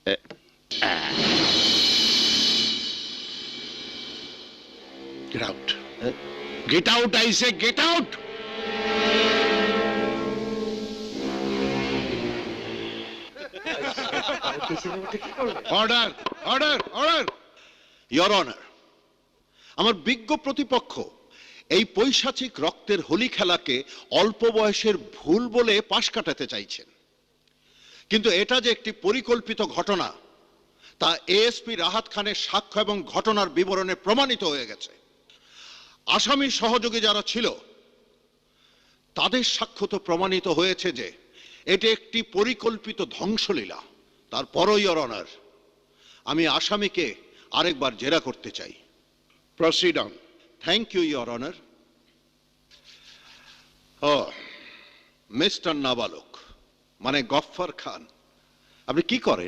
Get out. Get out, I say, get out! Order! Order! Order! Your honour, আমার বিজ্ঞ প্রতিপক্ষ এই পৈশাচিক রক্তের হোলি খেলাকে অল্প বয়সের ভুল বলে পাশ কাটাতে চাইছেন, কিন্তু এটা যে একটি পরিকল্পিত ঘটনা তা এএসপি রাহাত খানের সাক্ষ্য এবং ঘটনার বিবরণে প্রমাণিত হয়ে গেছে। আসামির সহযোগী যারা ছিল তাদের সাক্ষ্য তো প্রমাণিত হয়েছে যে এটি একটি পরিকল্পিত ধ্বংসলীলা। তারপরও ইওর অনার, আমি আসামিকে আরেকবার জেরা করতে চাই। Proceed on. Thank you your honour. ও মিস্টার নাবালক মানে গফফর খান, আপনি কি করেন?